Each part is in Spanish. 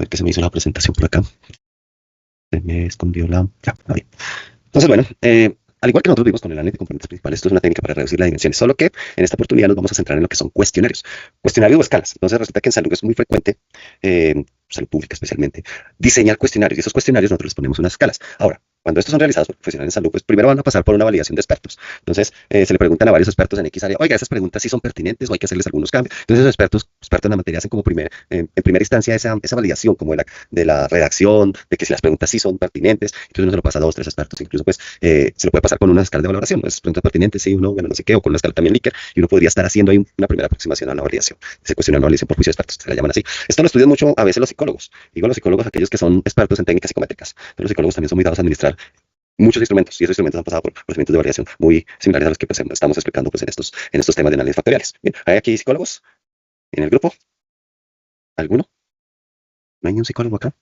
ver que se me hizo la presentación por acá. Se me escondió la... Ya, está bien. Entonces, bueno, al igual que nosotros vimos con el análisis de componentes principales, esto es una técnica para reducir las dimensiones, solo que en esta oportunidad nos vamos a centrar en lo que son cuestionarios. Cuestionarios o escalas. Entonces resulta que en salud es muy frecuente, salud pública especialmente, diseñar cuestionarios, y esos cuestionarios nosotros les ponemos unas escalas. Ahora, cuando estos son realizados por profesionales en salud, pues primero van a pasar por una validación de expertos. Entonces, se le preguntan a varios expertos en X área, oiga, esas preguntas sí son pertinentes o hay que hacerles algunos cambios. Entonces, los expertos en la materia hacen como en primera instancia esa validación, como de la redacción, de que si las preguntas sí son pertinentes, entonces uno se lo pasa a dos, tres expertos, incluso pues se lo puede pasar con una escala de valoración, ¿no? Es preguntas pertinentes, sí, uno, bueno, no sé qué, o con una escala también Likert, y uno podría estar haciendo ahí una primera aproximación a la validación. Se cuestiona la validación por juicio de expertos, se la llaman así. Esto lo estudian mucho a veces los psicólogos. Digo los psicólogos, aquellos que son expertos en técnicas psicométricas. Pero los psicólogos también son muy dados a administrar muchos instrumentos, y esos instrumentos han pasado por procedimientos de variación muy similares a los que pues, estamos explicando pues, en estos temas de análisis factoriales. Bien, ¿hay aquí psicólogos en el grupo? ¿Alguno? ¿No hay ni un psicólogo acá?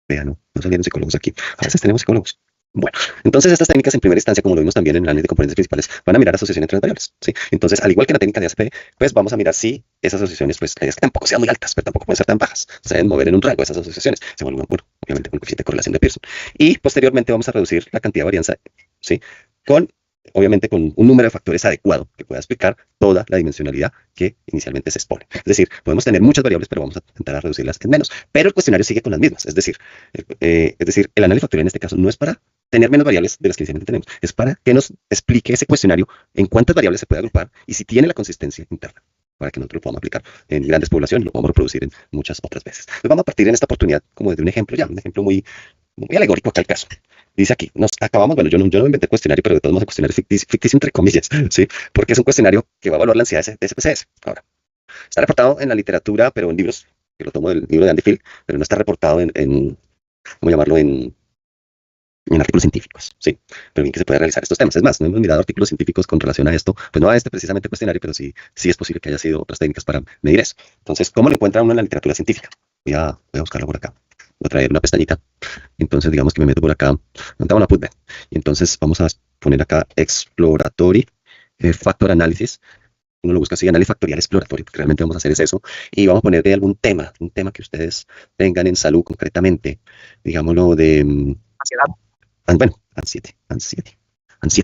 Vean, no salieron psicólogos aquí. A veces tenemos psicólogos. Bueno, entonces estas técnicas en primera instancia, como lo vimos también en el análisis de componentes principales, van a mirar asociación entre las variables, ¿sí? Entonces, al igual que en la técnica de ACP, pues vamos a mirar si esas asociaciones, pues la idea es que tampoco sean muy altas, pero tampoco pueden ser tan bajas. Se deben mover en un rango esas asociaciones. Se vuelven, bueno, obviamente con el coeficiente de correlación de Pearson. Y posteriormente vamos a reducir la cantidad de varianza, ¿sí? Obviamente con un número de factores adecuado que pueda explicar toda la dimensionalidad que inicialmente se expone. Es decir, podemos tener muchas variables, pero vamos a intentar a reducirlas en menos. Pero el cuestionario sigue con las mismas. Es decir, el análisis factorial en este caso no es para tener menos variables de las que inicialmente tenemos, es para que nos explique ese cuestionario en cuántas variables se puede agrupar y si tiene la consistencia interna, para que nosotros lo podamos aplicar en grandes poblaciones, lo podamos reproducir en muchas otras veces. Entonces vamos a partir en esta oportunidad como de un ejemplo un ejemplo muy alegórico acá el caso. Dice aquí, nos acabamos, bueno, yo no inventé cuestionario, pero de todos modos el cuestionario es ficticio entre comillas, ¿sí? Porque es un cuestionario que va a evaluar la ansiedad de SPSS. Ahora, está reportado en la literatura, pero en libros, que lo tomo del libro de Andy Field, pero no está reportado ¿cómo llamarlo? En artículos científicos, sí, pero bien que se puede realizar estos temas. Es más, no hemos mirado artículos científicos con relación a esto, pues no a este precisamente cuestionario, pero sí es posible que haya sido otras técnicas para medir eso. Entonces, ¿cómo lo encuentra uno en la literatura científica? Voy a buscarlo por acá. Voy a traer una pestañita. Entonces, digamos que me meto por acá. Monta una PubMed. Y entonces vamos a poner acá Exploratory Factor Analysis. Uno lo busca así, análisis factorial exploratorio, porque realmente vamos a hacer es eso. Y vamos a poner de algún tema, un tema que ustedes tengan en salud concretamente. Digámoslo de... ansiedad. Bueno, ansiedad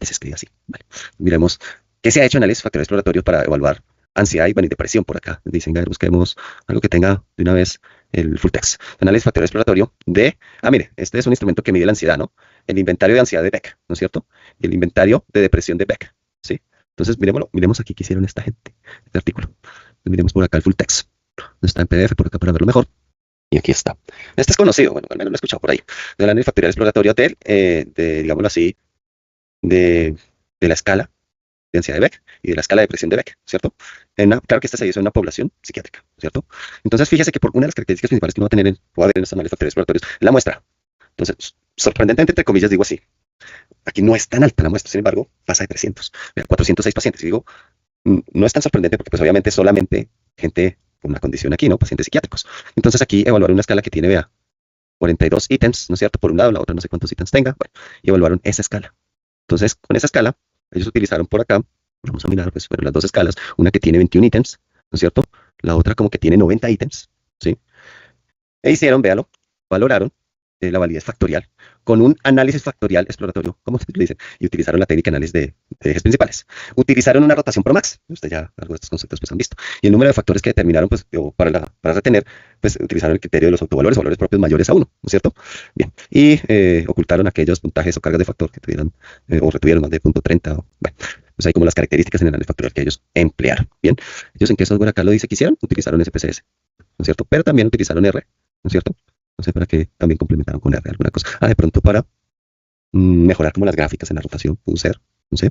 se escribe así. Vale. Miremos qué se ha hecho en análisis factorial exploratorio para evaluar ansiedad y, bueno, y depresión por acá. Dicen, a ver, busquemos algo que tenga de una vez el full text. Análisis factorial exploratorio de... mire, este es un instrumento que mide la ansiedad, ¿no? El inventario de ansiedad de Beck, ¿no es cierto? Y el inventario de depresión de Beck, ¿sí? Entonces, miremos aquí qué hicieron esta gente, este artículo. Entonces, miremos por acá el full text. Está en PDF por acá para verlo mejor. Y aquí está. Este es conocido, bueno, al menos lo he escuchado por ahí. El análisis factorial exploratorio digámoslo así, de la escala de ansiedad de Beck y de la escala de depresión de Beck, ¿cierto? Claro que esta se hizo en una población psiquiátrica, ¿cierto? Entonces, fíjese que por una de las características principales que uno va a tener puede haber en estos análisis factoriales exploratorios, la muestra. Entonces, sorprendentemente, entre comillas, digo así. Aquí no es tan alta la muestra, sin embargo, pasa de 300. Vea, 406 pacientes. Y digo, no es tan sorprendente porque, pues, obviamente, solamente gente con una condición aquí, ¿no? Pacientes psiquiátricos. Entonces, aquí evaluar una escala que tiene, vea, 42 ítems, ¿no es cierto? Por un lado, la otra no sé cuántos ítems tenga. Bueno, y evaluaron esa escala. Entonces, con esa escala, ellos utilizaron por acá, vamos a mirar, pues, bueno, las dos escalas, una que tiene 21 ítems, ¿no es cierto? La otra como que tiene 90 ítems, ¿sí? E hicieron, véalo, valoraron la validez factorial con un análisis factorial exploratorio, como se le dice, y utilizaron la técnica de análisis de ejes principales. Utilizaron una rotación pro max, usted ya algo de estos conceptos pues han visto, y el número de factores que determinaron, pues, para retener, pues utilizaron el criterio de los autovalores, valores propios mayores a 1, ¿no es cierto? Bien, y ocultaron aquellos puntajes o cargas de factor que tuvieran, o retuvieron más de 0.30, bueno, pues hay como las características en el análisis factorial que ellos emplearon. Bien, ellos en qué software acá lo dice que hicieron, utilizaron SPSS, ¿no es cierto? Pero también utilizaron R, ¿no es cierto? No sé para qué también complementaron con R alguna cosa. De pronto para mejorar como las gráficas en la rotación, pudo ser, no sé.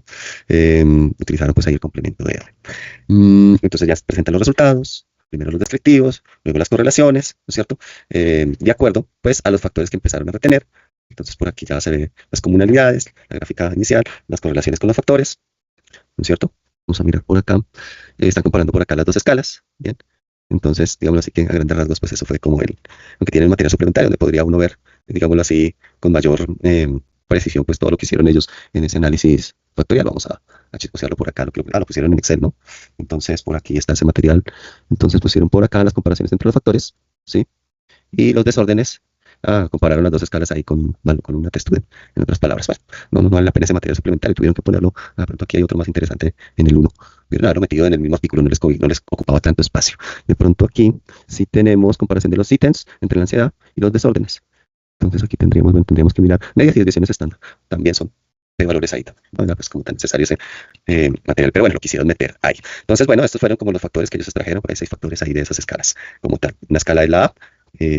Utilizaron pues ahí el complemento de R. Entonces ya se presentan los resultados, primero los descriptivos, luego las correlaciones, ¿no es cierto? De acuerdo pues a los factores que empezaron a retener. Entonces por aquí ya se ve las comunalidades, la gráfica inicial, las correlaciones con los factores, ¿no es cierto? Vamos a mirar por acá. Están comparando por acá las dos escalas, ¿bien? Entonces, digámoslo así, que a grandes rasgos, pues eso fue como aunque tienen material suplementario, donde podría uno ver, digámoslo así, con mayor precisión, pues todo lo que hicieron ellos en ese análisis factorial. Vamos a chismosearlo por acá, lo pusieron en Excel, ¿no? Entonces, por aquí está ese material. Entonces, pusieron por acá las comparaciones entre los factores, ¿sí? Y los desórdenes, compararon las dos escalas ahí con una textura, en otras palabras. Bueno, no vale la pena ese material suplemental y tuvieron que ponerlo. De pronto aquí hay otro más interesante en el uno. Vieron haberlo metido en el mismo artículo, no les ocupaba tanto espacio. De pronto aquí sí tenemos comparación de los ítems entre la ansiedad y los desórdenes. Entonces aquí tendríamos que mirar medias y desviaciones estándar. También son de valores ahí. No era pues como tan necesario ese material, pero bueno, lo quisieron meter ahí. Entonces, bueno, estos fueron como los factores que ellos extrajeron. Hay 6 factores ahí de esas escalas, como tal. Una escala de la A,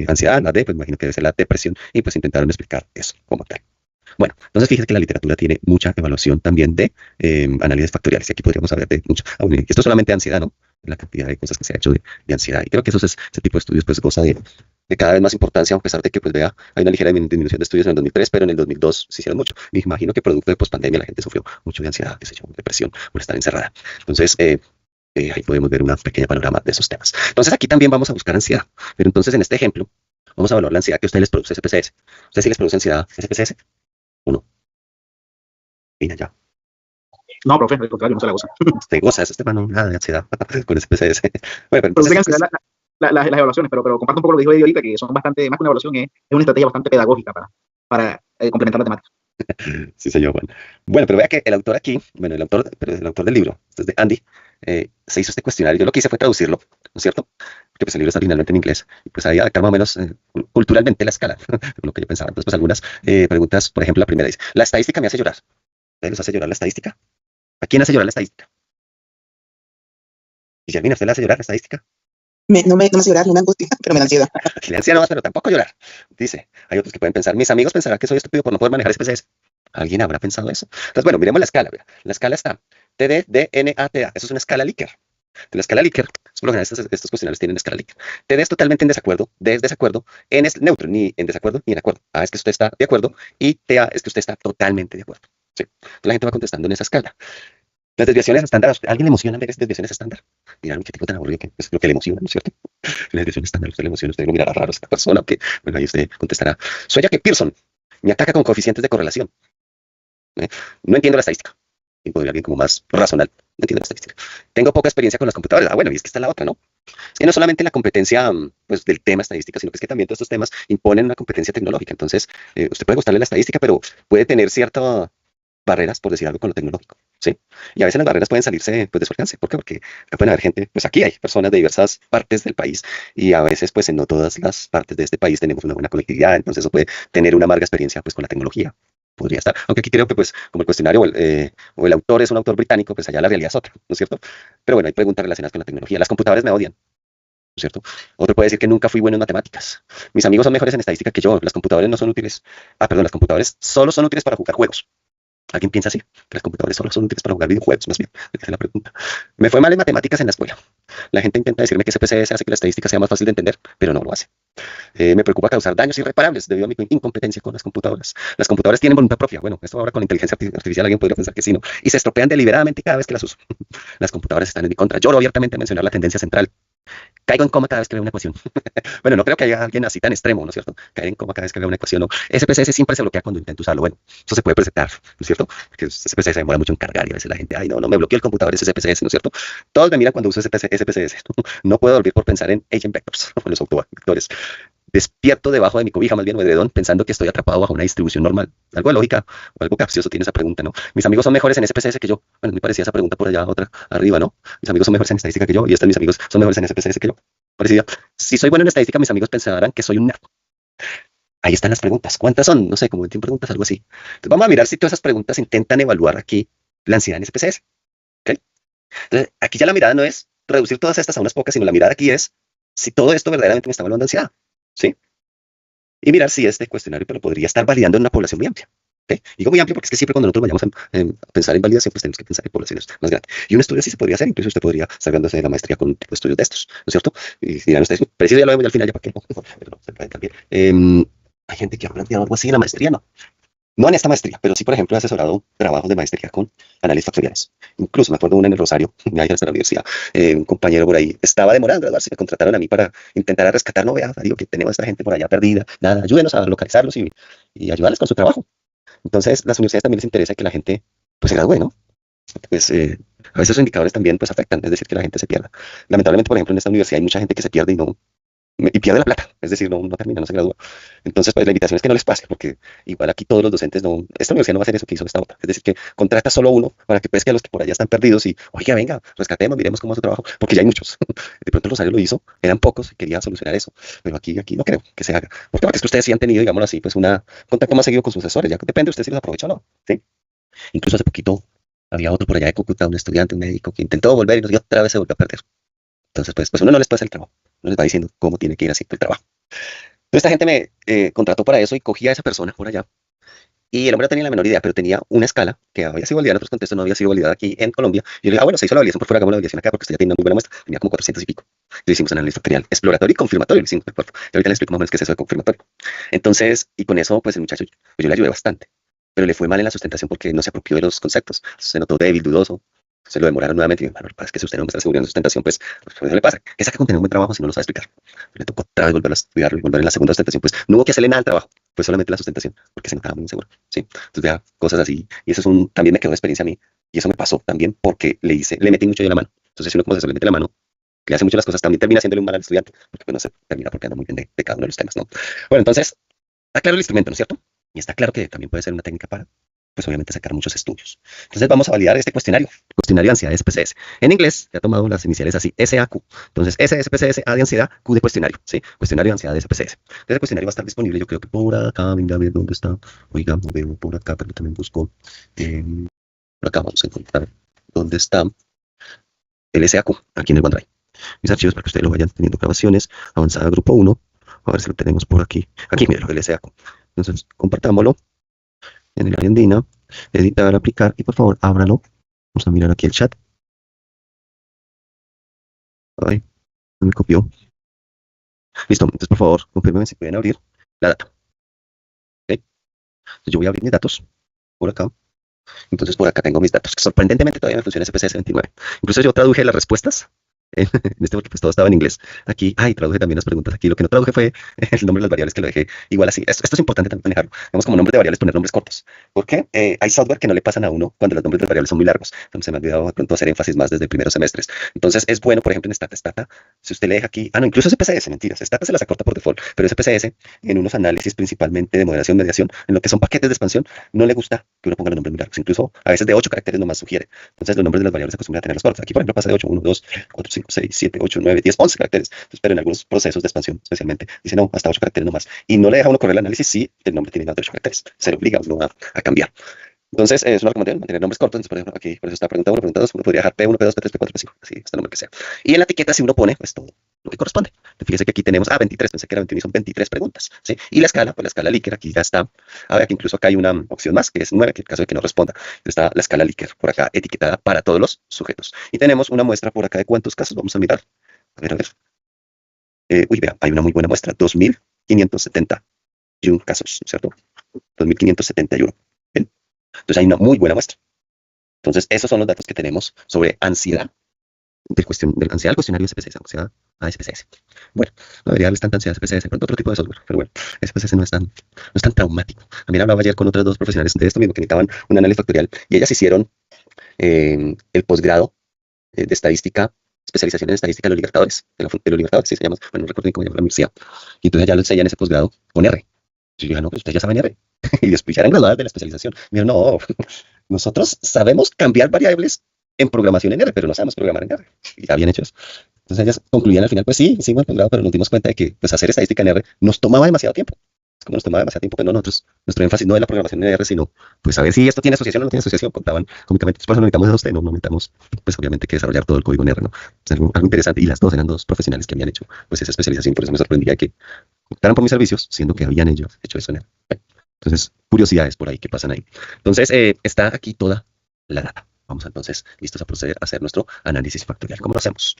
ansiedad, la D, pues imagino que debe ser la depresión, y pues intentaron explicar eso como tal. Bueno, entonces fíjese que la literatura tiene mucha evaluación también de análisis factoriales, y aquí podríamos hablar de mucho. Esto es solamente ansiedad, ¿no? La cantidad de cosas que se ha hecho de ansiedad, y creo que ese tipo de estudios pues goza de cada vez más importancia, a pesar de que, pues vea, hay una ligera disminución de estudios en el 2003, pero en el 2002 se hicieron mucho. Me imagino que producto de pospandemia la gente sufrió mucho de ansiedad, qué sé yo, depresión, por estar encerrada. Entonces, ahí podemos ver una pequeña panorama de esos temas. Entonces, aquí también vamos a buscar ansiedad, pero entonces en este ejemplo, vamos a evaluar la ansiedad que a ustedes les produce SPSS. ¿Ustedes sí les produce ansiedad SPSS o no? Mira ya. No, profe, al contrario, no se la goza. Usted goza, este man, nada de ansiedad con SPSS. Bueno, pero Entonces, entonces, las evaluaciones, pero comparto un poco lo que dijo Eddie ahorita, que son bastante, más que una evaluación, es una estrategia bastante pedagógica para complementar la temática. sí, señor Juan. Bueno, pero vea que el autor aquí, bueno, el autor del libro, este es de Andy, se hizo este cuestionario. Yo lo que hice fue traducirlo, ¿no es cierto? Porque pues el libro está originalmente en inglés, y pues ahí adaptar más o menos culturalmente la escala, lo que yo pensaba. Entonces, pues algunas preguntas, por ejemplo, la primera dice, ¿la estadística me hace llorar? ¿Ustedes los hace llorar la estadística? ¿A quién hace llorar la estadística? Guillermina, ¿usted le hace llorar la estadística? No me hace llorar, no me angustia, pero me da ansiedad. Aquí le anciano más, pero tampoco llorar. Dice, hay otros que pueden pensar, mis amigos pensarán que soy estúpido por no poder manejar SPSS. ¿Alguien habrá pensado eso? Entonces, bueno, miremos la escala. Vea. La escala está TD, D, N, A, T, A. Eso es una escala Likert. De la escala Likert, por lo general estos cuestionarios tienen escala Likert. TD es totalmente en desacuerdo, D es desacuerdo, N es neutro, ni en desacuerdo ni en acuerdo. A es que usted está de acuerdo y TA es que usted está totalmente de acuerdo. ¿Sí? Entonces la gente va contestando en esa escala. Las desviaciones estándar, ¿a alguien le emociona ver estas desviaciones estándar? Mira, qué tipo tan aburrido que es lo que le emociona, ¿no es cierto? Las desviaciones estándar, usted le emociona, usted lo mirará raro a esta persona, que, bueno, ahí usted contestará. Soy ya que Pearson me ataca con coeficientes de correlación. ¿Eh? No entiendo la estadística. Y podría alguien como más racional. No entiendo la estadística. Tengo poca experiencia con las computadoras. Bueno, y es que está la otra, ¿no? Es que no solamente la competencia pues, del tema estadística, sino que es que también todos estos temas imponen una competencia tecnológica. Entonces, usted puede gustarle la estadística, pero puede tener cierta barreras, por decir algo, con lo tecnológico, ¿sí? Y a veces las barreras pueden salirse pues, de su alcance. ¿Por qué? Porque pueden haber gente, pues aquí hay personas de diversas partes del país y a veces, pues en no todas las partes de este país tenemos una buena conectividad, entonces eso puede tener una amarga experiencia pues con la tecnología. Podría estar, aunque aquí creo que pues como el cuestionario o el autor es un autor británico, pues allá la realidad es otra, ¿no es cierto? Pero bueno, hay preguntas relacionadas con la tecnología. Las computadoras me odian, ¿no es cierto? Otro puede decir que nunca fui bueno en matemáticas. Mis amigos son mejores en estadística que yo. Las computadoras no son útiles. Perdón, las computadoras solo son útiles para jugar juegos. ¿Alguien piensa así? Que las computadoras solo son útiles para jugar videojuegos, más bien. Esa es la pregunta. Me fue mal en matemáticas en la escuela. La gente intenta decirme que CPCS hace que la estadística sea más fácil de entender, pero no lo hace. Me preocupa causar daños irreparables debido a mi incompetencia con las computadoras. Las computadoras tienen voluntad propia. Bueno, esto ahora con la inteligencia artificial alguien podría pensar que sí, ¿no? Y se estropean deliberadamente cada vez que las uso. Las computadoras están en mi contra. Lloro abiertamente a mencionar la tendencia central. Caigo en coma cada vez que veo una ecuación. Bueno, no creo que haya alguien así tan extremo, ¿no es cierto? Caer en coma cada vez que veo una ecuación. ¿No? SPSS siempre se bloquea cuando intento usarlo. Bueno, eso se puede presentar, ¿no es cierto? Porque SPSS demora mucho en cargar y a veces la gente, ay, no, me bloqueó el computador, es SPSS, ¿no es cierto? Todos me miran cuando uso SPSS. No puedo dormir por pensar en agent vectors, los autovectores. Despierto debajo de mi cobija, más bien, o edredón, pensando que estoy atrapado bajo una distribución normal. Algo de lógica o algo capcioso tiene esa pregunta, ¿no? Mis amigos son mejores en SPSS que yo. Bueno, me parecía esa pregunta por allá, otra arriba, ¿no? Mis amigos son mejores en estadística que yo y mis amigos son mejores en SPSS que yo. Parecía, si soy bueno en estadística, mis amigos pensarán que soy un nerd. Ahí están las preguntas. ¿Cuántas son? No sé, como 21 preguntas, algo así. Entonces, vamos a mirar si todas esas preguntas intentan evaluar aquí la ansiedad en SPSS. ¿Okay? Entonces, aquí ya la mirada no es reducir todas estas a unas pocas, sino la mirada aquí es si todo esto verdaderamente me está evaluando ansiedad. ¿Sí? Y mirar si este cuestionario pero podría estar validando en una población muy amplia. ¿Okay? Digo muy amplio porque es que siempre cuando nosotros vayamos a pensar en validación, pues tenemos que pensar en poblaciones más grandes. Y un estudio sí se podría hacer, incluso usted podría sacándose de la maestría con un tipo de estudios de estos, ¿no es cierto? Y dirán ustedes, preciso ya lo vemos al final, ya para qué, pero se puede también. Hay gente que ha planteado algo así en la maestría, ¿no? No en esta maestría, pero sí, por ejemplo, he asesorado trabajos de maestría con análisis factoriales. Incluso me acuerdo una en el Rosario, allá en la universidad, un compañero por ahí estaba demorando a graduarse, me contrataron a mí para intentar rescatar novedades. Digo que tenemos a esta gente por allá perdida, nada, ayúdenos a localizarlos y ayudarles con su trabajo. Entonces, las universidades también les interesa que la gente pues se gradúe, ¿no? Pues a veces los indicadores también pues afectan, es decir, que la gente se pierda. Lamentablemente, por ejemplo, en esta universidad hay mucha gente que se pierde y no y pierde la plata, es decir, no termina, no se gradúa. Entonces, pues la invitación es que no les pase, porque igual aquí todos los docentes no, esta universidad no va a hacer eso que hizo esta otra, es decir, que contrata solo uno para que pesque a los que por allá están perdidos y, oiga, venga, rescatemos, miremos cómo es su trabajo, porque ya hay muchos. De pronto el Rosario lo hizo, eran pocos y quería solucionar eso, pero aquí no creo que se haga. ¿Por qué? Porque es que ustedes sí han tenido, digámoslo así, pues una contacto más seguido con sus asesores, ya que depende de ustedes si los aprovecha o no, ¿sí? Incluso hace poquito había otro por allá de Cúcuta, un estudiante, un médico, que intentó volver y otra vez se volvió a perder. Entonces, pues uno no les puede hacer el trabajo, no les va diciendo cómo tiene que ir haciendo el trabajo. Entonces, esta gente me contrató para eso y cogía a esa persona por allá. Y el hombre no tenía la menor idea, pero tenía una escala que había sido validada en otros contextos, no había sido validada aquí en Colombia. Y yo le dije, bueno, se hizo la validación por fuera, hagamos la validación acá porque usted ya tiene una muy buena muestra. Tenía como 400 y pico. Lo hicimos análisis factorial exploratorio y confirmatorio, lo hicimos, de acuerdo. Y ahorita le explico más o menos qué es eso de confirmatorio. Entonces, y con eso, pues el muchacho, pues yo le ayudé bastante. Pero le fue mal en la sustentación porque no se apropió de los conceptos. Se notó débil, dudoso. Se lo demoraron nuevamente. Y bueno, lo que pasa es que si usted no muestra seguridad en la sustentación, pues eso le pasa. Que saca contenido un buen trabajo si no lo sabe explicar. Le tocó otra vez volver a estudiarlo y volver en la segunda sustentación. Pues no hubo que hacerle nada al trabajo, pues solamente la sustentación, porque se notaba muy inseguro. ¿Sí? Entonces, vea, cosas así. Y eso es también me quedó de experiencia a mí. Y eso me pasó también porque le metí mucho yo la mano. Entonces, si uno como se le mete la mano, le hace mucho las cosas, también termina haciéndole un mal al estudiante, porque pues no se termina porque anda muy bien de cada uno de los temas, ¿no? Bueno, entonces, está claro el instrumento, ¿no es cierto? Y está claro que también puede ser una técnica para, pues obviamente, sacar muchos estudios. Entonces vamos a validar este cuestionario de ansiedad SPSS. En inglés, se ha tomado las iniciales así, SAQ. Entonces, SSPSS, A de ansiedad, Q de cuestionario, ¿sí? Cuestionario de ansiedad SPSS. Entonces, el cuestionario va a estar disponible, yo creo que por acá, venga a ver dónde está. Oiga, no veo por acá, pero también busco. Por acá vamos a encontrar dónde está el SAQ, aquí en el OneDrive. Mis archivos para que ustedes lo vayan teniendo grabaciones. Avanzada grupo 1. A ver si lo tenemos por aquí. Aquí, mira, el SAQ. Entonces, compartámoslo en el área andina, editar, aplicar, y por favor, ábralo. Vamos a mirar aquí el chat. Ay, no me copió. Listo, entonces por favor, confirmen si pueden abrir la data. ¿Okay? Entonces yo voy a abrir mis datos por acá. Entonces por acá tengo mis datos. Sorprendentemente todavía me funciona SPSS 29. Incluso yo traduje las respuestas en este porque pues todo estaba en inglés. Aquí, traduje también las preguntas aquí. Lo que no traduje fue el nombre de las variables que lo dejé igual así. Esto es importante también manejarlo. Vamos como nombre de variables, poner nombres cortos. Porque hay software que no le pasan a uno cuando los nombres de variables son muy largos. Entonces se me ha olvidado de pronto hacer énfasis más desde primeros semestres. Entonces es bueno, por ejemplo, en Stata, si usted le deja aquí, no, incluso SPSS, mentiras. Stata se las acorta por default, pero SPSS en unos análisis principalmente de moderación, mediación, en lo que son paquetes de expansión, no le gusta que uno ponga los nombres muy largos. Incluso a veces de 8 caracteres nomás sugiere. Entonces los nombres de las variables se acostumbran a tenerlos cortos. Aquí, por ejemplo, pasa de 8, 1, 2, 4, 5, 6, 7, 8, 9, 10, 11 caracteres. Entonces, pero en algunos procesos de expansión, especialmente, dice no, hasta 8 caracteres nomás. Y no le deja uno correr el análisis si el nombre tiene más de 8 caracteres. Se le obliga a uno a cambiar. Entonces, es una recomendación mantener nombres cortos. Entonces, por ejemplo, aquí, por eso está pregunta 1, pregunta 2, uno podría dejar P1, P2, P3, P4, P5, así, hasta el nombre que sea. Y en la etiqueta, si uno pone, pues todo lo que corresponde. Fíjese que aquí tenemos, 23, pensé que era 21, son 23 preguntas, ¿sí? Y la escala, pues la escala Likert, aquí ya está. A ver, que incluso acá hay una opción más, que es 9, que en caso de que no responda. Está la escala Likert por acá etiquetada para todos los sujetos. Y tenemos una muestra por acá de cuántos casos vamos a mirar. A ver, a ver. Vea, hay una muy buena muestra, 2.571 casos, ¿cierto? 2.571. ¿Ven? Entonces hay una muy buena muestra. Entonces, esos son los datos que tenemos sobre ansiedad, del ansiedad al cuestionario SPSS, ansiedad a SPSS. Bueno, no debería darles tanta ansiedad a SPSS, pronto otro tipo de software, pero bueno, SPSS no es tan traumático. A mí me hablaba ayer con otras dos profesionales de esto mismo, que necesitaban un análisis factorial, y ellas hicieron el posgrado de estadística, especialización en estadística de los Libertadores, de los Libertadores, sí se llama, bueno, no recuerdo ni cómo se llama la universidad, y entonces ya lo enseñan ese posgrado con R. Y yo dije, no, pues ustedes ya saben R. Y después ya eran graduadas de la especialización. Me dijeron, no, nosotros sabemos cambiar variables en programación en R, pero no sabemos programar en R. Y ya habían hecho eso. Entonces ellas concluían al final, pues sí, hicimos el posgrado, pero nos dimos cuenta de que pues, hacer estadística en R nos tomaba demasiado tiempo. Es como nos tomaba demasiado tiempo, que no, nosotros, nuestro énfasis no es la programación en R, sino pues a ver si esto tiene asociación o no tiene asociación, contaban cómicamente. Por eso no necesitamos a usted, no necesitamos, pues obviamente que desarrollar todo el código en R, ¿no? Es algo interesante, y las dos eran dos profesionales que habían hecho pues esa especialización, por eso me sorprendía que optaran por mis servicios, siendo que habían ellos hecho eso en R. Entonces, curiosidades por ahí que pasan ahí. Entonces, está aquí toda la data. Vamos entonces, listos a proceder a hacer nuestro análisis factorial. ¿Cómo lo hacemos?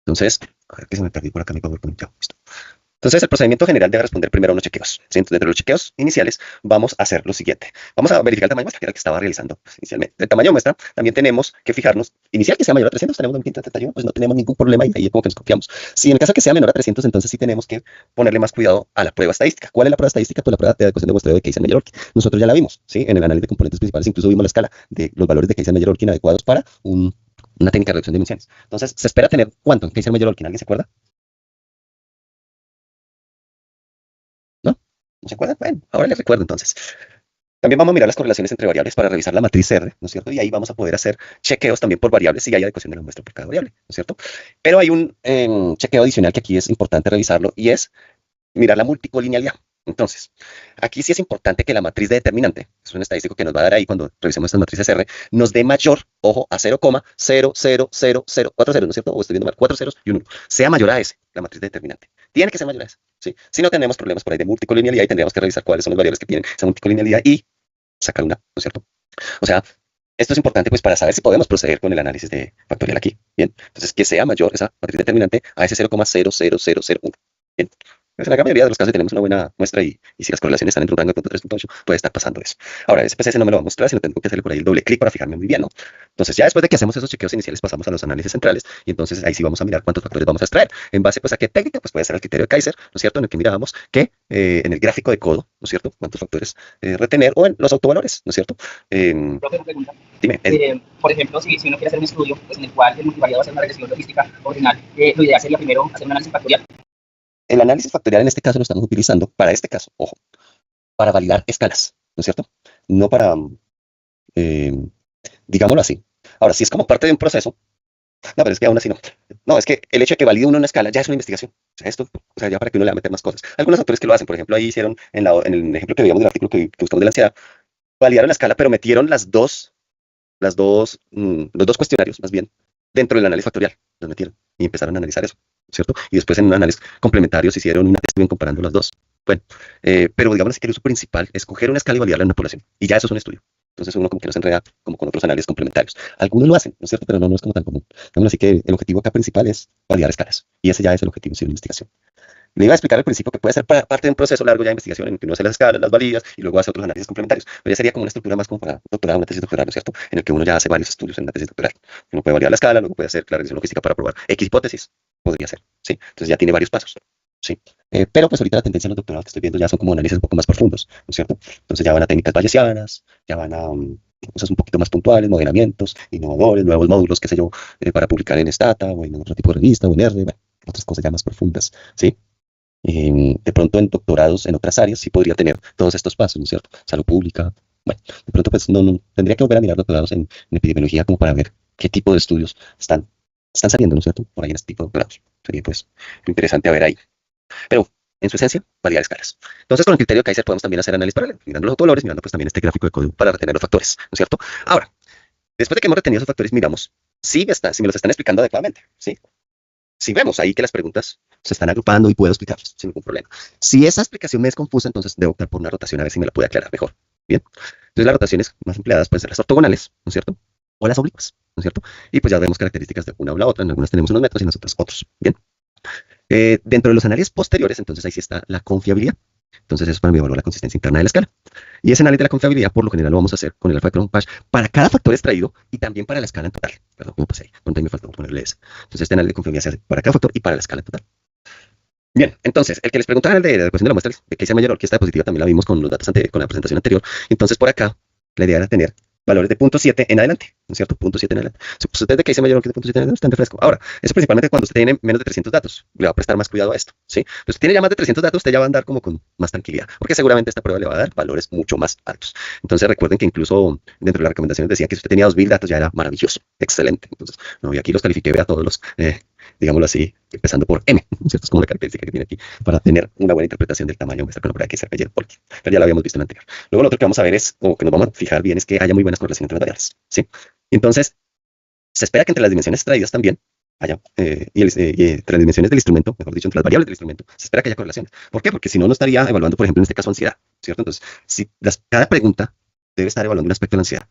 Entonces, a ver que se me perdió por acá mi PowerPoint. Ya, listo. Entonces, el procedimiento general debe responder primero a unos chequeos. ¿Sí? Entonces, dentro de los chequeos iniciales, vamos a hacer lo siguiente. Vamos a verificar el tamaño muestra, que era el que estaba realizando pues, inicialmente. El tamaño muestra, también tenemos que fijarnos, inicial que sea mayor a 300, tenemos 2531, pues no tenemos ningún problema y ahí es como que nos confiamos. Si en el caso que sea menor a 300, entonces sí tenemos que ponerle más cuidado a la prueba estadística. ¿Cuál es la prueba estadística? Pues la prueba de adecuación de muestreo de Kaiser-Meyer-Olkin. Nosotros ya la vimos, ¿sí? En el análisis de componentes principales, incluso vimos la escala de los valores de Kaiser-Meyer-Olkin adecuados para una técnica de reducción de emisiones. Entonces, ¿se espera tener cuánto en Kaiser-Meyer-Olkin? ¿Alguien se acuerda? ¿No se acuerdan? Bueno, ahora les recuerdo entonces. También vamos a mirar las correlaciones entre variables para revisar la matriz R, ¿no es cierto? Y ahí vamos a poder hacer chequeos también por variables si hay adecuación de la muestra por cada variable, ¿no es cierto? Pero hay un chequeo adicional que aquí es importante revisarlo y es mirar la multicolinealidad. Entonces, aquí sí es importante que la matriz de determinante, es un estadístico que nos va a dar ahí cuando revisemos estas matrices R, nos dé mayor, ojo, a 0,00040, ¿no es cierto? O estoy viendo mal, 4 ceros y un 1. Sea mayor a ese, la matriz de determinante. Tiene que ser mayor a ese, ¿sí? Si no tenemos problemas por ahí de multicolinealidad y tendríamos que revisar cuáles son las variables que tienen esa multicolinealidad y sacar una, ¿no es cierto? O sea, esto es importante pues para saber si podemos proceder con el análisis de factorial aquí. Bien, entonces que sea mayor esa matriz determinante a ese 0,00001. Bien. Pues en la gran mayoría de los casos tenemos una buena muestra y si las correlaciones están entre un rango de 3.8 puede estar pasando eso. Ahora, SPSS no me lo va a mostrar, sino tengo que hacerle por ahí el doble clic para fijarme muy bien, ¿no? Entonces ya después de que hacemos esos chequeos iniciales pasamos a los análisis centrales y entonces ahí sí vamos a mirar cuántos factores vamos a extraer. En base pues a qué técnica, pues puede ser el criterio de Kaiser, ¿no es cierto? En el que mirábamos que en el gráfico de codo, ¿no es cierto? Cuántos factores retener o en los autovalores, ¿no es cierto? Profe, una pregunta. Dime. Por ejemplo, si uno quiere hacer un estudio pues, en el cual el multivariado va a ser una regresión logística ordinal, lo ideal sería primero hacer un análisis factorial. El análisis factorial en este caso lo estamos utilizando para este caso, ojo, para validar escalas, ¿no es cierto? No para, digámoslo así. Ahora, si es como parte de un proceso, no, pero es que aún así no. No, es que el hecho de que valide uno una escala ya es una investigación. O sea, esto, o sea, ya para que uno le va a meter más cosas. Algunos autores que lo hacen, por ejemplo, ahí hicieron, en el ejemplo que veíamos del artículo que buscamos de la ansiedad, validaron la escala, pero metieron los dos cuestionarios, más bien, dentro del análisis factorial. Los metieron y empezaron a analizar eso, ¿cierto? Y después en un análisis complementarios hicieron una estuvieron comparando las dos. Bueno, pero digamos así que el uso principal es coger una escala y validarla en una población. Y ya eso es un estudio. Entonces uno como que no se enreda como con otros análisis complementarios. Algunos lo hacen, ¿no es cierto? Pero no es como tan común. Digamos así que el objetivo acá principal es validar escalas. Y ese ya es el objetivo de la investigación. Le iba a explicar al principio que puede ser parte de un proceso largo ya de investigación en el que uno hace las escalas, las validas y luego hace otros análisis complementarios. Pero ya sería como una estructura más como para doctorado, una tesis doctoral, ¿no es cierto? En el que uno ya hace varios estudios en una tesis doctoral. Uno puede validar la escala, luego puede hacer la regresión logística para probar X hipótesis. Podría ser, ¿sí? Entonces ya tiene varios pasos, ¿sí? Pero pues ahorita la tendencia en los doctorados que estoy viendo ya son como análisis un poco más profundos, ¿no es cierto? Entonces ya van a técnicas bayesianas, ya van a cosas un poquito más puntuales, modelamientos, innovadores, nuevos módulos, qué sé yo, para publicar en Stata o en otro tipo de revista o en R, bueno, otras cosas ya más profundas, ¿sí? De pronto en doctorados en otras áreas sí podría tener todos estos pasos, ¿no es cierto? Salud pública. Bueno, de pronto pues no tendría que volver a mirar doctorados en epidemiología como para ver qué tipo de estudios están saliendo, ¿no es cierto? Por ahí en este tipo de doctorados. Sería pues lo interesante a ver ahí. Pero en su esencia, validar escalas. Entonces con el criterio de Kaiser podemos también hacer análisis paralelo, mirando los autovalores, mirando pues también este gráfico de código para retener los factores, ¿no es cierto? Ahora, después de que hemos retenido esos factores, miramos si me los están explicando adecuadamente, ¿sí? Si vemos ahí que las preguntas se están agrupando y puedo explicarlas sin ningún problema. Si esa explicación me es confusa, entonces debo optar por una rotación a ver si me la puede aclarar mejor. Bien. Entonces las rotaciones más empleadas pueden ser las ortogonales, ¿no es cierto? O las oblicuas, ¿no es cierto? Y pues ya vemos características de una o la otra. En algunas tenemos unos metros y en las otras otros. Bien. Dentro de los análisis posteriores, entonces ahí sí está la confiabilidad. Entonces eso para mí evaluar la consistencia interna de la escala. Y ese análisis de la confiabilidad, por lo general, lo vamos a hacer con el alfa de Cron-Pash para cada factor extraído y también para la escala en total. Perdón, me pasé ahí. Ahí me faltó ponerle ese. Entonces este análisis de confiabilidad se hace para cada factor y para la escala en total. Bien, entonces, el que les preguntaba el de la ecuación de la muestra de que sea mayor que esta diapositiva también la vimos con los datos con la presentación anterior. Entonces, por acá, la idea era tener valores de 0.7 en adelante, ¿no es cierto? 0.7 en adelante. Si usted de que sea mayor que de 0.7 en adelante, está en refresco. Ahora, eso principalmente cuando usted tiene menos de 300 datos, le va a prestar más cuidado a esto, ¿sí? Pero si tiene ya más de 300 datos, usted ya va a andar como con más tranquilidad, porque seguramente esta prueba le va a dar valores mucho más altos. Entonces, recuerden que incluso dentro de las recomendaciones decía que si usted tenía 2000 datos ya era maravilloso, excelente. Entonces, no, y aquí los califiqué, vea todos los, digámoslo así, empezando por M, ¿cierto? Es como la característica que tiene aquí para tener una buena interpretación del tamaño muestra con la prueba que se ayer, pero ya la habíamos visto en la anterior. Luego lo otro que vamos a ver es, o que nos vamos a fijar bien, es que haya muy buenas correlaciones entre las variables, ¿sí? Entonces, se espera que entre las dimensiones extraídas también haya, entre las dimensiones del instrumento, mejor dicho, entre las variables del instrumento, se espera que haya correlaciones. ¿Por qué? Porque si no, no estaría evaluando, por ejemplo, en este caso, ansiedad, ¿cierto? Entonces, si cada pregunta debe estar evaluando un aspecto de la ansiedad.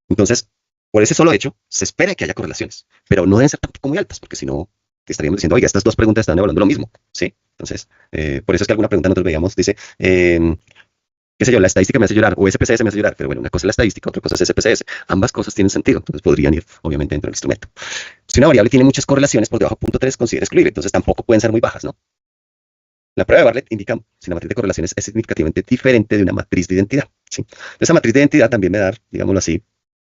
Entonces, por ese solo hecho, se espera que haya correlaciones, pero no deben ser tampoco muy altas, porque si no, estaríamos diciendo, oiga, estas dos preguntas están evaluando lo mismo, ¿sí? Entonces, por eso es que alguna pregunta nosotros veíamos, dice, qué sé yo, la estadística me hace llorar, o SPSS me hace llorar, pero bueno, una cosa es la estadística, otra cosa es SPSS. Ambas cosas tienen sentido, entonces podrían ir, obviamente, dentro del instrumento. Si una variable tiene muchas correlaciones por debajo de 0.3, considera excluir, entonces tampoco pueden ser muy bajas, ¿no? La prueba de Bartlett indica si la matriz de correlaciones es significativamente diferente de una matriz de identidad, ¿sí? Esa matriz de identidad también me da, digámoslo así,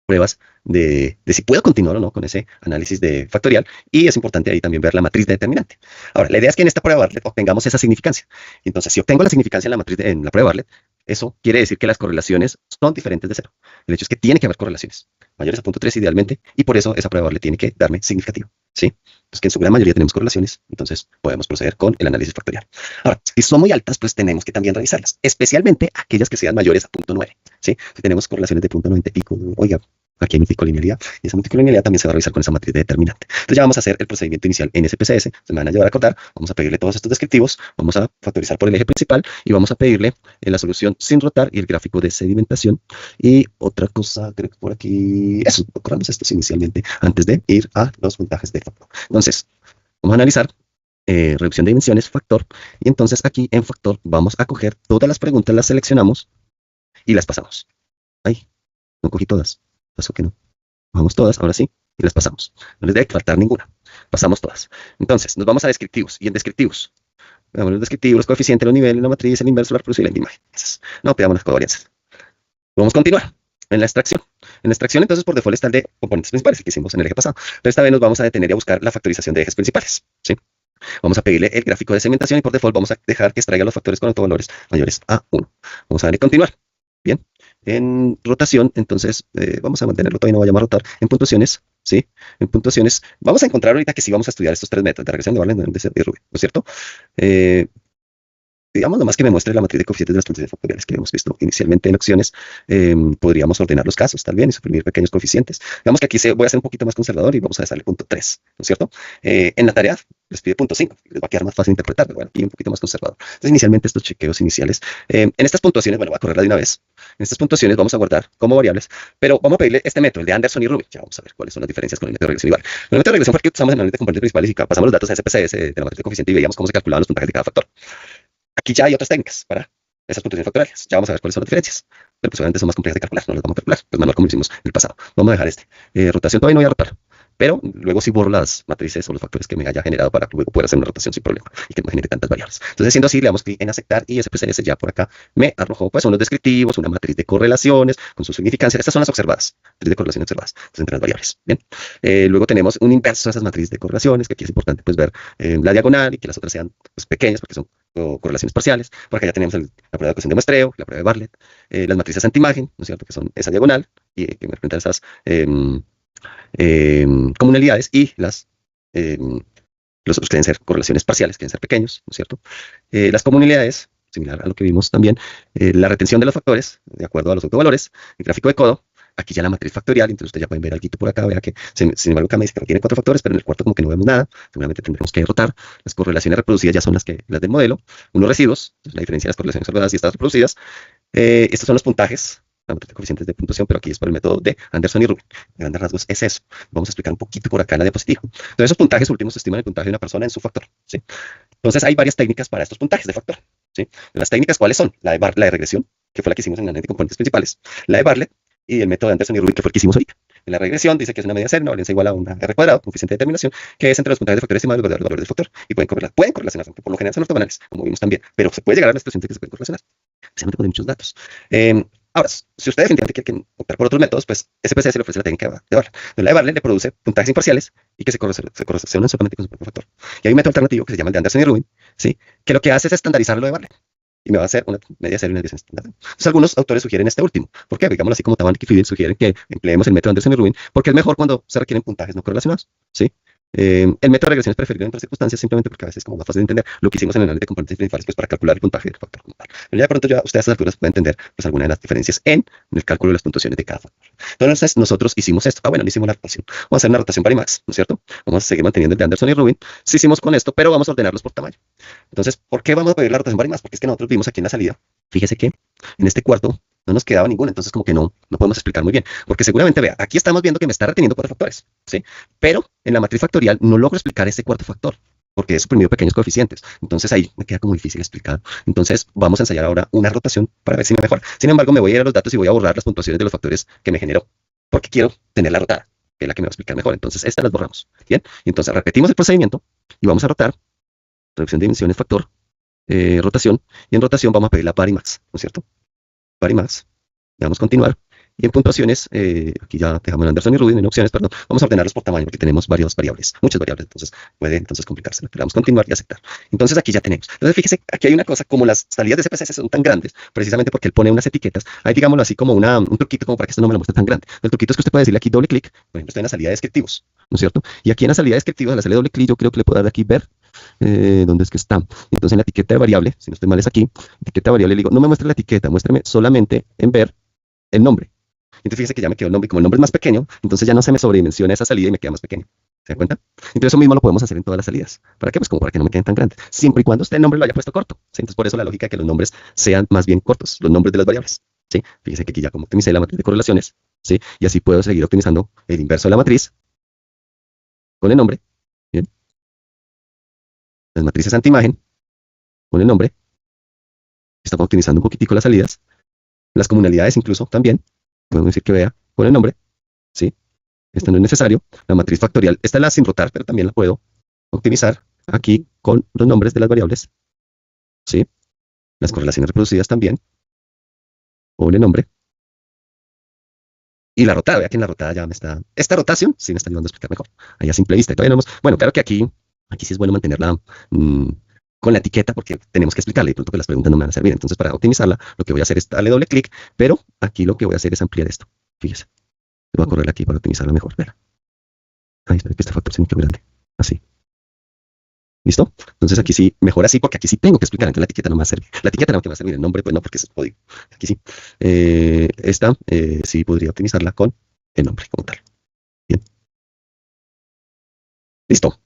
pruebas de si puedo continuar o no con ese análisis de factorial, y es importante ahí también ver la matriz de determinante. Ahora, la idea es que en esta prueba Bartlett obtengamos esa significancia. Entonces, si obtengo la significancia en la matriz en la prueba Bartlett, eso quiere decir que las correlaciones son diferentes de cero. El hecho es que tiene que haber correlaciones mayores a 0.3 idealmente, y por eso esa prueba Bartlett tiene que darme significativo, ¿sí? Entonces, que en su gran mayoría tenemos correlaciones, entonces podemos proceder con el análisis factorial. Ahora, si son muy altas, pues tenemos que también revisarlas, especialmente aquellas que sean mayores a 0.9, ¿sí? Si tenemos correlaciones de 0.90 y pico, oiga, aquí hay multicolinealidad, y esa multicolinealidad también se va a revisar con esa matriz de determinante. Entonces ya vamos a hacer el procedimiento inicial en SPSS, se me van a llevar a acordar, vamos a pedirle todos estos descriptivos, vamos a factorizar por el eje principal, y vamos a pedirle la solución sin rotar y el gráfico de sedimentación. Y otra cosa, creo que por aquí, eso, corramos estos inicialmente, antes de ir a los puntajes de factor. Entonces, vamos a analizar reducción de dimensiones, factor, y entonces aquí en factor vamos a coger todas las preguntas, las seleccionamos y las pasamos. Ahí, no cogí todas. Pasó que no. Bajamos todas, ahora sí, y las pasamos. No les debe faltar ninguna. Pasamos todas. Entonces, nos vamos a descriptivos. Y en descriptivos, veamos los descriptivos, los coeficientes, los niveles, la matriz, el inverso, la reproducción y la imagen. Esas. No, pegamos las covarianzas. Vamos a continuar en la extracción. En la extracción, entonces, por default está el de componentes principales que hicimos en el eje pasado. Pero esta vez nos vamos a detener y a buscar la factorización de ejes principales, ¿sí? Vamos a pedirle el gráfico de segmentación y por default vamos a dejar que extraiga los factores con autovalores mayores a 1. Vamos a darle continuar. Bien, en rotación, entonces, vamos a mantenerlo, todavía no vayamos a rotar. En puntuaciones, ¿sí? En puntuaciones, vamos a encontrar ahorita que sí vamos a estudiar estos 3 métodos de regresión de Bartlett, de Rubin, ¿no es cierto? Digamos, nomás que me muestre la matriz de coeficientes de las funciones factoriales que hemos visto inicialmente en opciones. Podríamos ordenar los casos también y suprimir pequeños coeficientes. Digamos que aquí voy a ser un poquito más conservador y vamos a darle punto 3, ¿no es cierto? En la tarea les pide punto 5, les va a quedar más fácil interpretar, pero bueno, aquí un poquito más conservador. Entonces, inicialmente estos chequeos iniciales, en estas puntuaciones, bueno, voy a correrla de una vez. En estas puntuaciones vamos a guardar como variables, pero vamos a pedirle este método, el de Anderson y Rubin. Ya vamos a ver cuáles son las diferencias con el método de regresión igual. El método de regresión fue el que usamos en la análisis de componentes principales y pasamos los datos a SPSS de la matriz de coeficiente y veíamos cómo se calculaban los puntajes de cada factor. Aquí ya hay otras técnicas para esas puntuaciones factoriales. Ya vamos a ver cuáles son las diferencias. Pero pues obviamente son más complejas de calcular, no las vamos a calcular. Pues manual como lo hicimos en el pasado. Vamos a dejar este. Rotación todavía no voy a rotar. Pero luego sí borro las matrices o los factores que me haya generado para luego poder hacer una rotación sin problema y que no me genere tantas variables. Entonces, siendo así, le damos clic en aceptar y SPSS ya por acá me arrojó pues unos descriptivos, una matriz de correlaciones con su significancia. Estas son las observadas, matriz de correlaciones observadas, entonces, entre las variables. Bien. Luego tenemos un inverso de esas matrices de correlaciones, que aquí es importante pues ver la diagonal y que las otras sean pues, pequeñas porque son correlaciones parciales. Por acá ya tenemos la prueba de ecuación de muestreo, la prueba de Bartlett, las matrices antiimagen, ¿no es cierto? Que son esa diagonal y que me representan esas comunalidades y los otros quieren ser correlaciones parciales, quieren ser pequeños, ¿no es cierto? Las comunalidades, similar a lo que vimos también, la retención de los factores, de acuerdo a los autovalores, el gráfico de codo, aquí ya la matriz factorial, entonces ustedes ya pueden ver algo por acá, vea que, sin embargo, acá me dice que no tiene 4 factores, pero en el cuarto como que no vemos nada, seguramente tendremos que derrotar. Las correlaciones reproducidas ya son las del modelo, unos residuos, la diferencia de las correlaciones observadas y estas reproducidas. Estos son los puntajes, la matriz de coeficientes de puntuación, pero aquí es por el método de Anderson y Rubin. En grandes rasgos es eso. Vamos a explicar un poquito por acá en la diapositiva. Entonces, esos puntajes últimos estiman el puntaje de una persona en su factor, ¿sí? Entonces, hay varias técnicas para estos puntajes de factor, ¿sí? Las técnicas, ¿cuáles son? La de regresión, que fue la que hicimos en la análisis de componentes principales, la de Bartlett y el método de Anderson y Rubin, que fue el que hicimos ahorita. En la regresión dice que es una medida cero, una varianza igual a una R cuadrado, coeficiente de determinación, que es entre los puntajes de factor estimado y los valores del factor. Y pueden correlacionarse, aunque por lo general son ortogonales, como vimos también, pero se puede llegar a la expresión de que se pueden correlacionar, especialmente con muchos datos. Ahora, si ustedes definitivamente quieren optar por otros métodos, pues SPSS le ofrece la técnica de Bartlett. La de Bartlett le produce puntajes imparciales y que se correlacionan solamente con su propio factor. Y hay un método alternativo que se llama el de Anderson y Rubin, ¿sí? Que lo que hace es estandarizar lo de Bartlett. Y me va a hacer una media serie y una desviación estándar. Entonces, algunos autores sugieren este último. ¿Por qué? Digamos así como Tabanek y Fidel sugieren que empleemos el método de Anderson y Rubin, porque es mejor cuando se requieren puntajes no correlacionados, ¿sí? El método de regresión es preferible en otras circunstancias simplemente porque a veces es como más fácil de entender lo que hicimos en el análisis de componentes principales pues, para calcular el puntaje del factor como tal. Pero ya de pronto ya ustedes a estas alturas pueden entender pues, alguna de las diferencias en el cálculo de las puntuaciones de cada factor. Entonces nosotros hicimos esto. Bueno, no hicimos la rotación. Vamos a hacer una rotación para IMAX, ¿no es cierto? Vamos a seguir manteniendo el de Anderson y Rubin. Sí hicimos con esto, pero vamos a ordenarlos por tamaño. Entonces, ¿por qué vamos a pedir la rotación para IMAX? Porque es que nosotros vimos aquí en la salida. Fíjese que en este cuarto no nos quedaba ninguna, entonces como que no podemos explicar muy bien, porque seguramente, vea, aquí estamos viendo que me está reteniendo 4 factores, ¿sí? Pero en la matriz factorial no logro explicar ese cuarto factor, porque he suprimido pequeños coeficientes, entonces ahí me queda como difícil explicar. Entonces vamos a ensayar ahora una rotación para ver si me mejora. Sin embargo, me voy a ir a los datos y voy a borrar las puntuaciones de los factores que me generó, porque quiero tenerla rotada, que es la que me va a explicar mejor. Entonces estas las borramos, ¿bien? Y entonces repetimos el procedimiento y vamos a rotar, reducción de dimensiones, factor, rotación, y en rotación vamos a pedir la par IMAX, ¿no es cierto? Par IMAX. Le damos continuar Y en puntuaciones, aquí ya dejamos Anderson y Rubin en opciones, perdón, vamos a ordenarlos por tamaño porque tenemos varias variables, muchas variables, entonces puede complicarse. Le damos continuar y aceptar. Entonces aquí ya tenemos. Entonces fíjese, aquí hay una cosa, como las salidas de CPCS son tan grandes, precisamente porque él pone unas etiquetas, hay digámoslo así como un truquito como para que esto no me lo muestre tan grande. El truquito es que usted puede decirle aquí doble clic, por ejemplo, estoy en la salida de descriptivos, ¿no es cierto? Y aquí en la salida de descriptivos, a la salida de doble clic, yo creo que le puedo dar aquí ver, ¿dónde es que está? Entonces en la etiqueta de variable, si no estoy mal es aquí, etiqueta de variable, le digo, no me muestre la etiqueta, muéstrame solamente en ver el nombre. Entonces fíjese que ya me quedó el nombre, y como el nombre es más pequeño, entonces ya no se me sobredimensiona esa salida y me queda más pequeño. ¿Se dan cuenta? Entonces eso mismo lo podemos hacer en todas las salidas. ¿Para qué? Pues como para que no me queden tan grandes. Siempre y cuando usted el nombre lo haya puesto corto. ¿Sí? Entonces por eso la lógica de que los nombres sean más bien cortos, los nombres de las variables. ¿Sí? Fíjese que aquí ya como optimicé la matriz de correlaciones, ¿sí? Y así puedo seguir optimizando el inverso de la matriz con el nombre. ¿Bien? Las matrices anti-imagen con el nombre. Estamos optimizando un poquitico las salidas. Las comunalidades incluso también. Podemos decir que vea con el nombre. ¿Sí? Esta no es necesario. La matriz factorial, esta la sin rotar, pero también la puedo optimizar aquí con los nombres de las variables. ¿Sí? Las correlaciones reproducidas también. Con el nombre. Y la rotada, vea que en la rotada ya me está... Esta rotación sí me está ayudando a explicar mejor. Ahí a simple vista. Y todavía no hemos... Bueno, claro que aquí sí es bueno mantenerla con la etiqueta porque tenemos que explicarle y pronto que las preguntas no me van a servir. Entonces, para optimizarla, lo que voy a hacer es darle doble clic, pero aquí lo que voy a hacer es ampliar esto. Fíjese. Voy a correr aquí para optimizarla mejor. Vea. Ahí espera que este factor sea muy grande. Así. ¿Listo? Entonces aquí sí, mejor así, porque aquí sí tengo que explicar, entonces la etiqueta no me va a servir. La etiqueta no me va a servir, el nombre pues no, porque es código. Aquí sí. Esta sí podría optimizarla con el nombre como tal. Bien. Listo.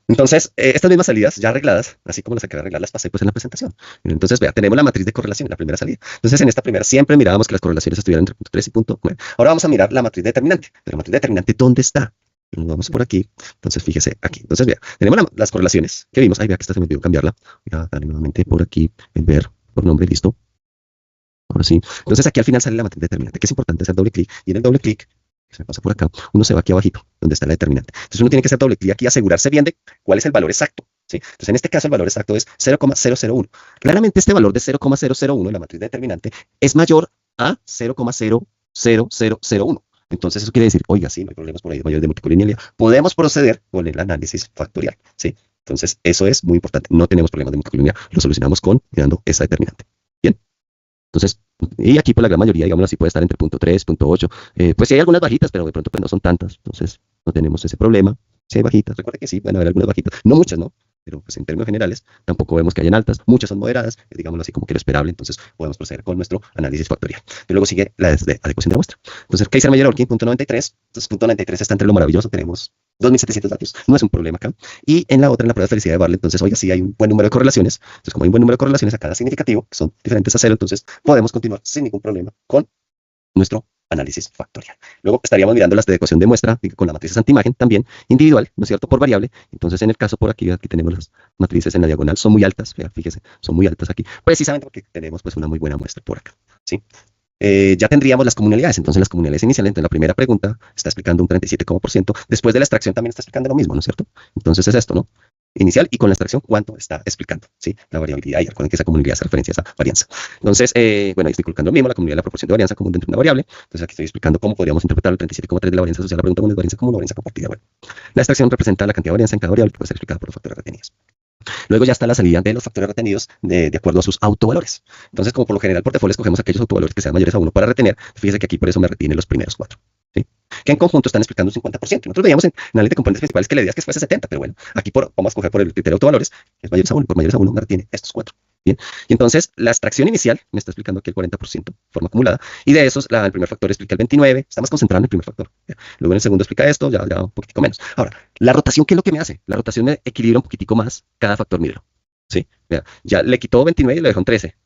Entonces, estas mismas salidas ya arregladas, así como las acabé de arreglar, las pasé pues en la presentación. Entonces, vea, tenemos la matriz de correlación en la primera salida. Entonces, en esta primera siempre mirábamos que las correlaciones estuvieran entre punto 3 y punto 9. Ahora vamos a mirar la matriz determinante. Pero la matriz determinante, ¿dónde está? Nos vamos por aquí. Entonces, fíjese aquí. Entonces, vea, tenemos las correlaciones que vimos. Ahí vea que esta se me olvidó cambiarla. Voy a darle nuevamente por aquí el ver por nombre, listo. Ahora sí. Entonces, aquí al final sale la matriz determinante, que es importante hacer doble clic. Y en el doble clic, que se me pasa por acá, uno se va aquí abajito, donde está la determinante. Entonces, uno tiene que hacer doble clic aquí y asegurarse bien de cuál es el valor exacto. ¿Sí? Entonces, en este caso, el valor exacto es 0,001. Claramente, este valor de 0,001 en la matriz determinante es mayor a 0,00001. Entonces, eso quiere decir, oiga, sí, no hay problemas por ahí, mayores de multicolinialidad. Podemos proceder con el análisis factorial. ¿Sí? Entonces, eso es muy importante. No tenemos problemas de multicolinialidad. Lo solucionamos mirando esa determinante. Bien. Entonces, y aquí por la gran mayoría, digamos así, puede estar entre punto 3, punto 8. Pues sí hay algunas bajitas, pero de pronto pues no son tantas. Entonces, no tenemos ese problema. Si hay bajitas, recuerda que sí, van a haber algunas bajitas. No muchas, ¿no? Pero pues en términos generales, tampoco vemos que hayan altas. Muchas son moderadas, digámoslo así como que lo esperable. Entonces, podemos proceder con nuestro análisis factorial. Y luego sigue la de adecuación de la muestra. Entonces, Kaiser-Meyer-Orkin, punto 93. Entonces, punto 93 está entre lo maravilloso. Tenemos 2.700 datos. No es un problema acá. Y en la otra, en la prueba de felicidad de Barley, entonces, oiga, sí hay un buen número de correlaciones. Entonces, como hay un buen número de correlaciones a cada significativo, que son diferentes a 0, entonces podemos continuar sin ningún problema con nuestro análisis factorial. Luego estaríamos mirando las de adecuación de muestra con la matriz anti-imagen también individual, ¿no es cierto? Por variable. Entonces, en el caso por aquí tenemos las matrices en la diagonal, son muy altas, fíjese, son muy altas aquí, precisamente porque tenemos pues una muy buena muestra por acá, ¿sí? Ya tendríamos las comunalidades. Entonces, las comunalidades iniciales, en la primera pregunta está explicando un 37%. Después de la extracción también está explicando lo mismo, ¿no es cierto? Entonces, es esto, ¿no? Inicial y con la extracción, ¿cuánto está explicando? ¿Sí? La variabilidad. Y recuerden que esa comunalidad hace referencia a esa varianza. Entonces, bueno, ahí estoy colocando lo mismo, la comunidad de la proporción de varianza común dentro de una variable. Entonces, aquí estoy explicando cómo podríamos interpretar el 37,3 de la varianza social. La pregunta es varianza común o varianza compartida. Bueno, la extracción representa la cantidad de varianza en cada variable que puede ser explicada por los factores retenidos. Luego ya está la salida de los factores retenidos de acuerdo a sus autovalores. Entonces, como por lo general por default escogemos aquellos autovalores que sean mayores a 1 para retener, fíjese que aquí por eso me retiene los primeros 4. ¿Sí? Que en conjunto están explicando un 50%. Nosotros veíamos en análisis de componentes principales que la idea es que fuese 70, pero bueno, aquí vamos a escoger por el criterio de autovalores, que es mayores a 1, por mayores a 1 me retiene estos 4. Bien, y entonces la extracción inicial me está explicando aquí el 40% forma acumulada, y de esos el primer factor explica el 29, está más concentrado en el primer factor. Luego en el segundo explica esto, ya un poquitico menos. Ahora, la rotación, ¿qué es lo que me hace? La rotación me equilibra un poquitico más cada factor mídelo. ¿Sí? Ya le quitó 29 y lo dejó en 13.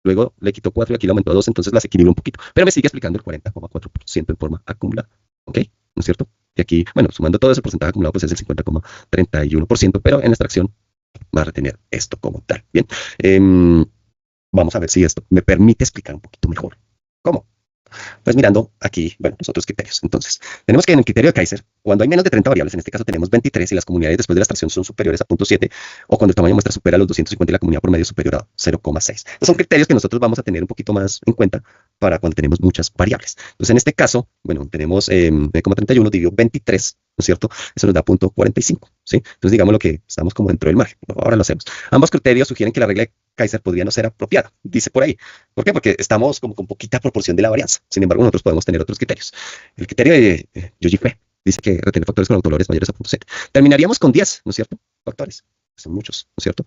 Luego le quitó 4 y aquí le aumentó a 2, entonces las equilibra un poquito. Pero me sigue explicando el 40,4% en forma acumulada. ¿Ok? ¿No es cierto? Y aquí, bueno, sumando todo ese porcentaje acumulado, pues es el 50,31%, pero en la extracción va a retener esto como tal. Bien. Vamos a ver si esto me permite explicar un poquito mejor. ¿Cómo? Pues mirando aquí, bueno, los otros criterios. Entonces, tenemos que en el criterio de Kaiser, cuando hay menos de 30 variables, en este caso tenemos 23 y las comunidades después de la extracción son superiores a 0.7, o cuando el tamaño de muestra supera los 250 y la comunidad promedio es superior a 0,6. Estos son criterios que nosotros vamos a tener un poquito más en cuenta para cuando tenemos muchas variables. Entonces, en este caso, bueno, tenemos 9,31 dividido 23, ¿no es cierto? Eso nos da 0.45, ¿sí? Entonces, digamos lo que estamos como dentro del margen. Ahora lo hacemos. Ambos criterios sugieren que la regla de Kaiser podría no ser apropiada, dice por ahí. ¿Por qué? Porque estamos como con poquita proporción de la varianza. Sin embargo, nosotros podemos tener otros criterios. El criterio de Yoji-Fe dice que retener factores con autovalores mayores a 0.7. Terminaríamos con 10, ¿no es cierto? Factores. Son muchos, ¿no es cierto?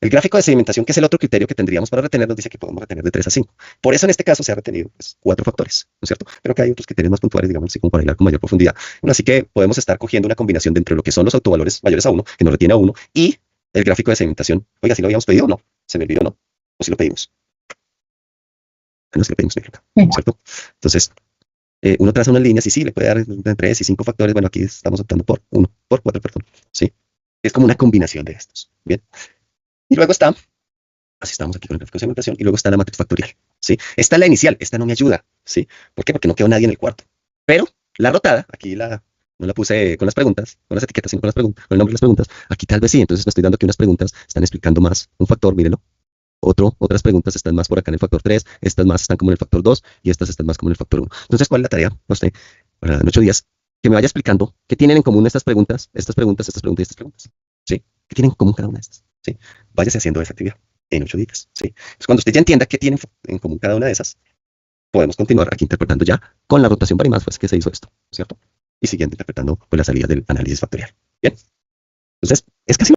El gráfico de sedimentación, que es el otro criterio que tendríamos para retener, nos dice que podemos retener de 3 a 5. Por eso en este caso se ha retenido pues, 4 factores, ¿no es cierto? Pero que hay otros criterios más puntuales, digamos así, como para hilar con mayor profundidad. Bueno, así que podemos estar cogiendo una combinación dentro de lo que son los autovalores mayores a 1, que nos retiene a 1, y el gráfico de sedimentación. Oiga, si lo habíamos pedido o no. Se me olvidó, ¿no? O si lo pedimos. No, si lo pedimos, ¿cierto? Entonces, uno traza unas líneas y sí, le puede dar entre 3 y 5 factores. Bueno, aquí estamos optando por 4, perdón. ¿Sí? Es como una combinación de estos. Bien. Y luego está, así estamos aquí con el gráfico de segmentación, y luego está la matriz factorial. ¿Sí? Esta es la inicial, esta no me ayuda. ¿Sí? ¿Por qué? Porque no quedó nadie en el cuarto. Pero la rotada, aquí no la puse con las preguntas, con las etiquetas, sino con las preguntas, con el nombre de las preguntas. Aquí tal vez sí, entonces me estoy dando que unas preguntas están explicando más un factor, mírenlo. Otras preguntas están más por acá en el factor 3, estas más están como en el factor 2 y estas están más como en el factor 1. Entonces, ¿cuál es la tarea? Usted, para en 8 días, que me vaya explicando qué tienen en común estas preguntas, estas preguntas, estas preguntas y estas preguntas. ¿Sí? ¿Qué tienen en común cada una de estas? ¿Sí? Váyase haciendo esa actividad en 8 días. ¿Sí? Entonces, cuando usted ya entienda qué tienen en común cada una de esas, podemos continuar aquí interpretando ya con la rotación para y más, pues que se hizo esto, ¿cierto? Y siguiendo interpretando pues, la salida del análisis factorial. Bien. Entonces, es casi